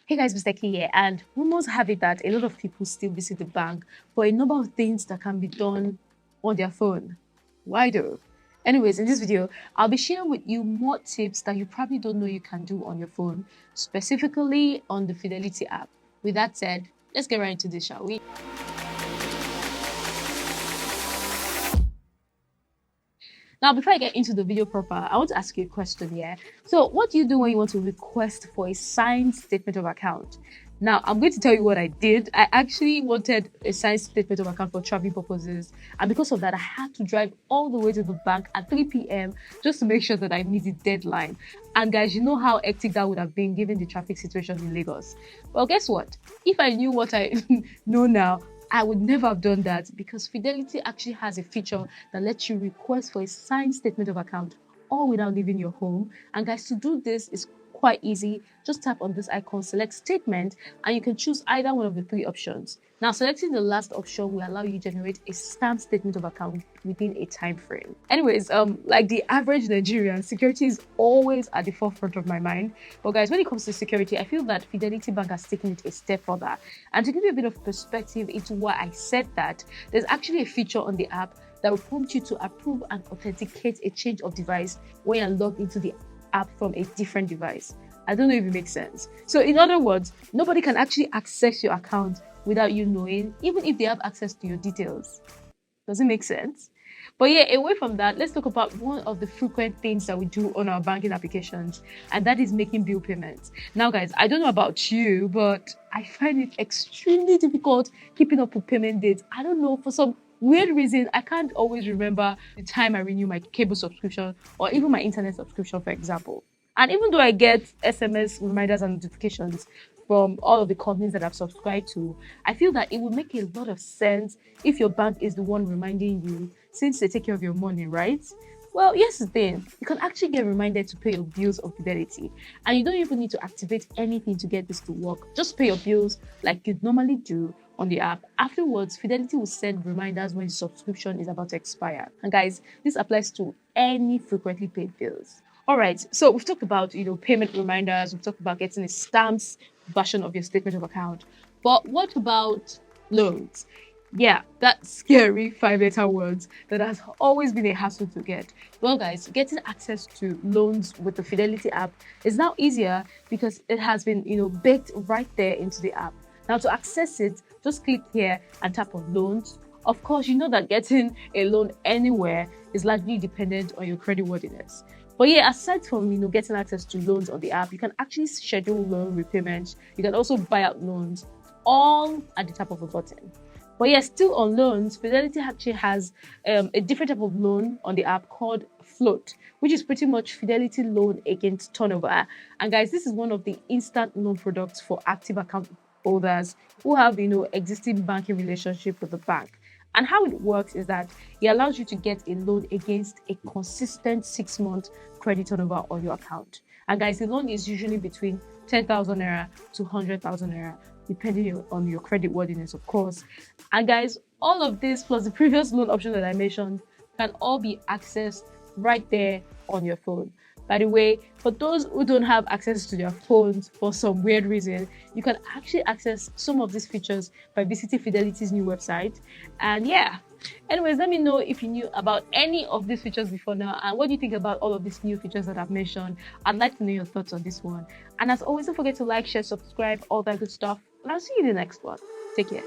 Hey guys, Mr. K here, and rumors have it that a lot of people still visit the bank for a number of things that can be done on their phone. Why though? Anyways, in this video, I'll be sharing with you more tips that you probably don't know you can do on your phone, specifically on the Fidelity app. With that said, let's get right into this, shall we? Now, before I get into the video proper, I want to ask you a question here. So, what do you do when you want to request for a signed statement of account? Now, I'm going to tell you what I did. I actually wanted a signed statement of account for traveling purposes. And because of that, I had to drive all the way to the bank at 3 p.m. just to make sure that I meet the deadline. And guys, you know how hectic that would have been given the traffic situation in Lagos. Well, guess what? If I knew what I know now, I would never have done that because Fidelity actually has a feature that lets you request for a signed statement of account all without leaving your home. And guys, to do this is quite easy. Just tap on this icon, select statement, and you can choose either one of the three options. Now, selecting the last option will allow you to generate a stamped statement of account within a time frame. Anyways, like the average Nigerian, security is always at the forefront of my mind. But guys, when it comes to security, I feel that Fidelity Bank has taken it a step further. And to give you a bit of perspective into why I said that, there's actually a feature on the app that will prompt you to approve and authenticate a change of device when you're logged into the app from a different device. I don't know if it makes sense. So in other words, nobody can actually access your account without you knowing, even if they have access to your details. Does it make sense? But yeah, away from that, let's talk about one of the frequent things that we do on our banking applications, and that is making bill payments. Now, guys, I don't know about you, but I find it extremely difficult keeping up with payment dates. I don't know, for some weird reason, I can't always remember the time I renew my cable subscription or even my internet subscription, for example. And even though I get SMS reminders and notifications from all of the companies that I've subscribed to, I feel that it would make a lot of sense if your bank is the one reminding you, since they take care of your money, right? Well, here's the thing. You can actually get reminded to pay your bills on Fidelity, and you don't even need to activate anything to get this to work. Just pay your bills like you'd normally do on the app. Afterwards, Fidelity will send reminders when subscription is about to expire. And guys, this applies to any frequently paid bills. All right, so we've talked about payment reminders, we've talked about getting a stamped version of your statement of account. But what about loans? Yeah, that scary five-letter words that has always been a hassle to get. Well, guys, getting access to loans with the Fidelity app is now easier because it has been, baked right there into the app. Now, to access it, just click here and tap on loans. Of course, you know that getting a loan anywhere is largely dependent on your creditworthiness. But yeah, aside from getting access to loans on the app, you can actually schedule loan repayments. You can also buy out loans, all at the tap of a button. But yeah, still on loans, Fidelity actually has a different type of loan on the app called Float, which is pretty much Fidelity loan against turnover. And guys, this is one of the instant loan products for active account holders who have existing banking relationship with the bank. And how it works is that it allows you to get a loan against a consistent 6-month credit turnover on your account. And guys, the loan is usually between 10,000 naira to 100,000 naira, depending on your credit worthiness, of course. And guys, all of this plus the previous loan option that I mentioned can all be accessed right there on your phone. By the way, for those who don't have access to their phones for some weird reason, you can actually access some of these features by visiting Fidelity's new website. And yeah, anyways, let me know if you knew about any of these features before now and what do you think about all of these new features that I've mentioned. I'd like to know your thoughts on this one. And as always, don't forget to like, share, subscribe, all that good stuff. And I'll see you in the next one. Take care.